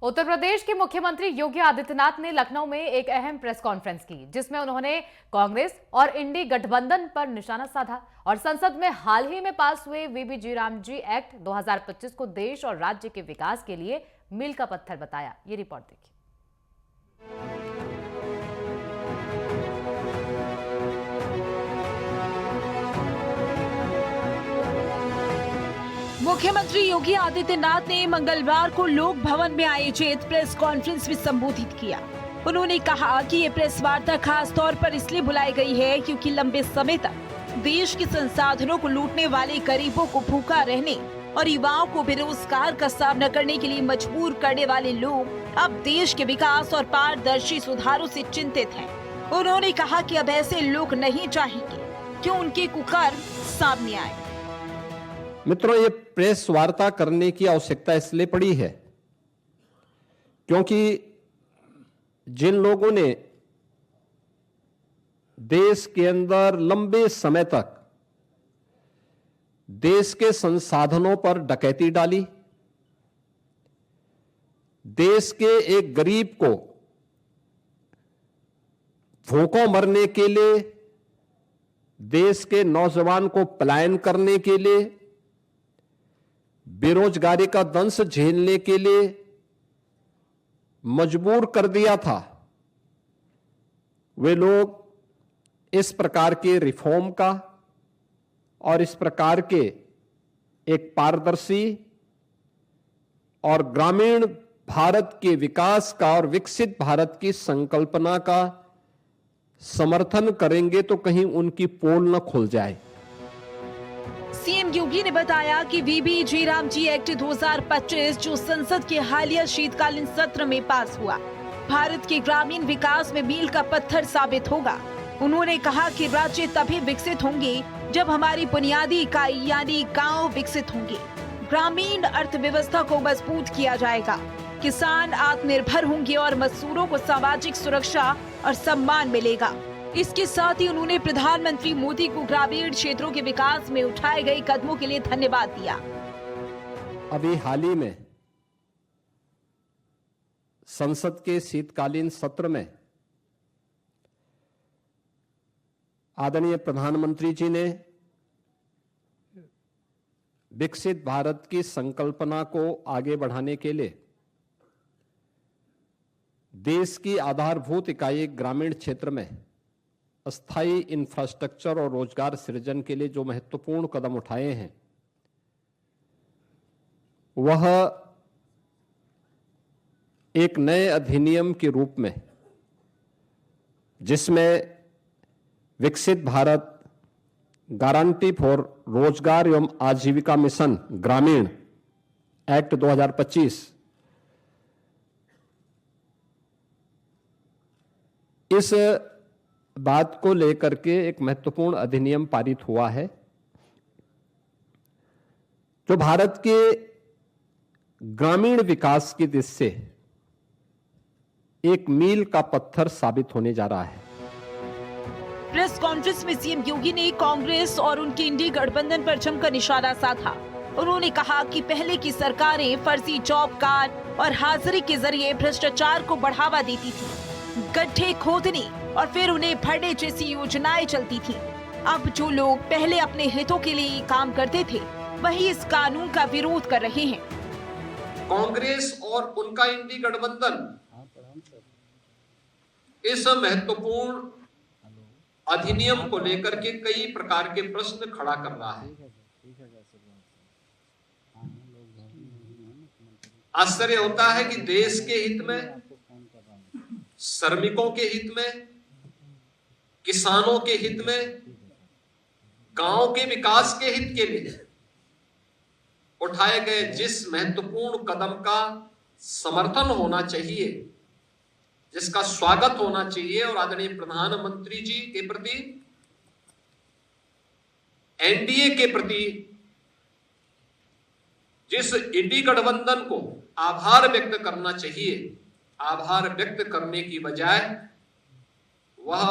उत्तर प्रदेश के मुख्यमंत्री योगी आदित्यनाथ ने लखनऊ में एक अहम प्रेस कॉन्फ्रेंस की, जिसमें उन्होंने कांग्रेस और इंडी गठबंधन पर निशाना साधा और संसद में हाल ही में पास हुए वीबीजी रामजी एक्ट 2025 को देश और राज्य के विकास के लिए मील का पत्थर बताया। ये रिपोर्ट देखिए। मुख्यमंत्री योगी आदित्यनाथ ने मंगलवार को लोक भवन में आयोजित प्रेस कॉन्फ्रेंस में संबोधित किया। उन्होंने कहा कि ये प्रेस वार्ता खास तौर पर इसलिए बुलाई गई है क्योंकि लंबे समय तक देश के संसाधनों को लूटने वाले गरीबों को भूखा रहने और युवाओं को बेरोजगार का सामना करने के लिए मजबूर करने वाले लोग अब देश के विकास और पारदर्शी सुधारों से चिंतित हैं। उन्होंने कहा कि अब ऐसे लोग नहीं चाहेंगे कि उनके कुकर्म सामने आए। मित्रों, ये प्रेस वार्ता करने की आवश्यकता इसलिए पड़ी है क्योंकि जिन लोगों ने देश के अंदर लंबे समय तक देश के संसाधनों पर डकैती डाली, देश के एक गरीब को भूखों मरने के लिए, देश के नौजवान को पलायन करने के लिए, बेरोजगारी का दंश झेलने के लिए मजबूर कर दिया था, वे लोग इस प्रकार के रिफॉर्म का और इस प्रकार के एक पारदर्शी और ग्रामीण भारत के विकास का और विकसित भारत की संकल्पना का समर्थन करेंगे तो कहीं उनकी पोल न खुल जाए। सीएम योगी ने बताया कि वीबीजी रामजी एक्ट 2025 जो संसद के हालिया शीतकालीन सत्र में पास हुआ, भारत के ग्रामीण विकास में मील का पत्थर साबित होगा। उन्होंने कहा कि राज्य तभी विकसित होंगे जब हमारी बुनियादी इकाई यानी गांव विकसित होंगे। ग्रामीण अर्थव्यवस्था को मजबूत किया जाएगा, किसान आत्मनिर्भर होंगे और मजदूरों को सामाजिक सुरक्षा और सम्मान मिलेगा। इसके साथ ही उन्होंने प्रधानमंत्री मोदी को ग्रामीण क्षेत्रों के विकास में उठाए गए कदमों के लिए धन्यवाद दिया। अभी हाल ही में संसद के शीतकालीन सत्र में आदरणीय प्रधानमंत्री जी ने विकसित भारत की संकल्पना को आगे बढ़ाने के लिए देश की आधारभूत इकाई ग्रामीण क्षेत्र में अस्थायी इंफ्रास्ट्रक्चर और रोजगार सृजन के लिए जो महत्वपूर्ण कदम उठाए हैं, वह एक नए अधिनियम के रूप में, जिसमें विकसित भारत गारंटी फॉर रोजगार एवं आजीविका मिशन ग्रामीण एक्ट 2025, इस बात को लेकर के एक महत्वपूर्ण अधिनियम पारित हुआ है जो भारत के ग्रामीण विकास की दिशा से एक मील का पत्थर साबित होने जा रहा है। प्रेस कॉन्फ्रेंस में सीएम योगी ने कांग्रेस और उनके इंडी गठबंधन पर जमकर निशाना साधा। उन्होंने कहा कि पहले की सरकारें फर्जी जॉब कार्ड और हाजिरी के जरिए भ्रष्टाचार को बढ़ावा देती थी, गड्ढे खोदने और फिर उन्हें भरने जैसी योजनाएं चलती थी। अब जो लोग पहले अपने हितों के लिए काम करते थे, वही इस कानून का विरोध कर रहे हैं। कांग्रेस और उनका इंडी गठबंधन इस महत्वपूर्ण अधिनियम को लेकर के कई प्रकार के प्रश्न खड़ा कर रहा है। आश्चर्य होता है कि देश के हित में, श्रमिकों के हित में, किसानों के हित में, गांव के विकास के हित के लिए उठाए गए जिस महत्वपूर्ण कदम का समर्थन होना चाहिए, जिसका स्वागत होना चाहिए और आदरणीय प्रधानमंत्री जी के प्रति, एनडीए के प्रति जिस इंडी गठबंधन को आभार व्यक्त करना चाहिए, आभार व्यक्त करने की बजाय वह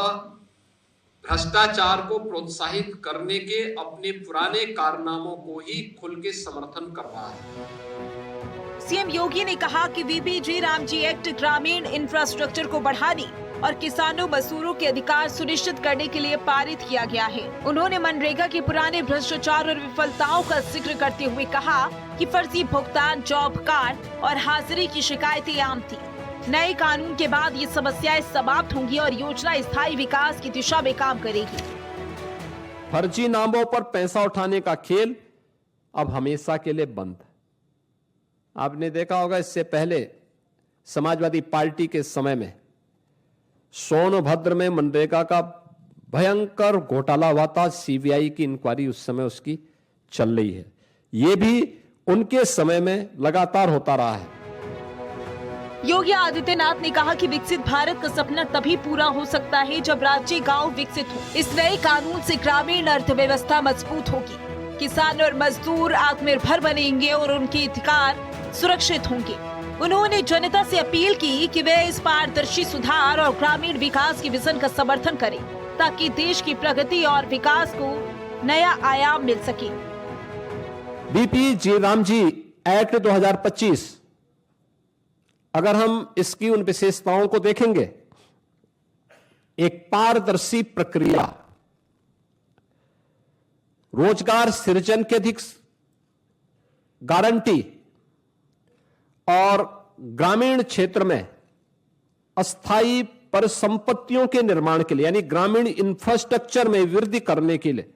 भ्रष्टाचार को प्रोत्साहित करने के अपने पुराने कारनामों को ही खुल के समर्थन कर रहा है। सीएम योगी ने कहा कि वीबीजी रामजी एक्ट ग्रामीण इंफ्रास्ट्रक्चर को बढ़ाने और किसानों मजदूरों के अधिकार सुनिश्चित करने के लिए पारित किया गया है। उन्होंने मनरेगा के पुराने भ्रष्टाचार और विफलताओं का जिक्र करते हुए कहा कि फर्जी भुगतान, जॉब कार्ड और हाजिरी की शिकायतें आम थी। नए कानून के बाद ये समस्याएं समाप्त होंगी और योजना स्थायी विकास की दिशा में काम करेगी। फर्जी नामों पर पैसा उठाने का खेल अब हमेशा के लिए बंद। आपने देखा होगा, इससे पहले समाजवादी पार्टी के समय में सोनभद्र में मनरेगा का भयंकर घोटाला हुआ था। सीबीआई की इंक्वायरी उस समय उसकी चल रही है। यह भी उनके समय में लगातार होता रहा है। योगी आदित्यनाथ ने कहा कि विकसित भारत का सपना तभी पूरा हो सकता है जब राज्य गांव विकसित हो। इस नए कानून से ग्रामीण अर्थव्यवस्था मजबूत होगी, किसान और मजदूर आत्मनिर्भर बनेंगे और उनके अधिकार सुरक्षित होंगे। उन्होंने जनता से अपील की कि वे इस पारदर्शी सुधार और ग्रामीण विकास के विजन का समर्थन करें ताकि देश की प्रगति और विकास को नया आयाम मिल सके। वीबीजी रामजी एक्ट 2025, अगर हम इसकी उन विशेषताओं को देखेंगे, एक पारदर्शी प्रक्रिया, रोजगार सृजन की अधिक गारंटी और ग्रामीण क्षेत्र में अस्थायी परिसंपत्तियों के निर्माण के लिए यानी ग्रामीण इंफ्रास्ट्रक्चर में वृद्धि करने के लिए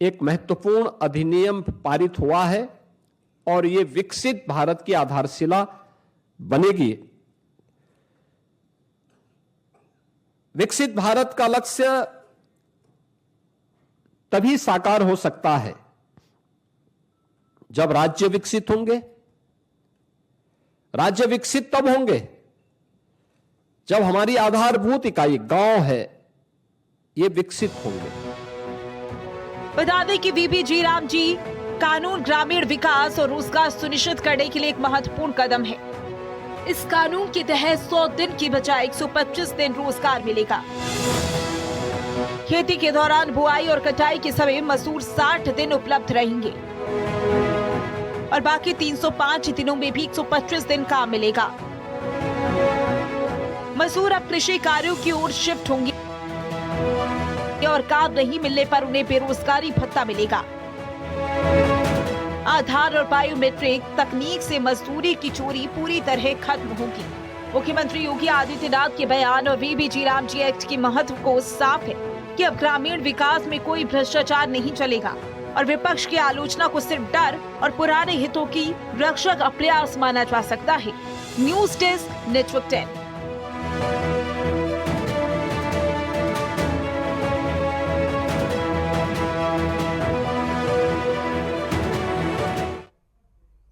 एक महत्वपूर्ण अधिनियम पारित हुआ है और यह विकसित भारत की आधारशिला बनेगी। विकसित भारत का लक्ष्य तभी साकार हो सकता है जब राज्य विकसित होंगे। राज्य विकसित तब होंगे जब हमारी आधारभूत इकाई गांव है, ये विकसित होंगे। बता दें कि वीबीजी रामजी कानून ग्रामीण विकास और रोजगार सुनिश्चित करने के लिए एक महत्वपूर्ण कदम है। इस कानून के तहत 100 दिन की बजाय 125 दिन रोजगार मिलेगा। खेती के दौरान बुआई और कटाई के समय मजदूर 60 दिन उपलब्ध रहेंगे और बाकी 305 दिनों में भी 125 दिन काम मिलेगा। मजदूर अब कृषि कार्यों की ओर शिफ्ट होंगे और काम नहीं मिलने पर उन्हें बेरोजगारी भत्ता मिलेगा। आधार और बायोमेट्रिक तकनीक से मजदूरी की चोरी पूरी तरह खत्म होगी। मुख्यमंत्री योगी आदित्यनाथ के बयान और वीबीजी रामजी एक्ट के महत्व को साफ है कि अब ग्रामीण विकास में कोई भ्रष्टाचार नहीं चलेगा और विपक्ष की आलोचना को सिर्फ डर और पुराने हितों की रक्षा का प्रयास माना जा सकता है। News desk, network 10।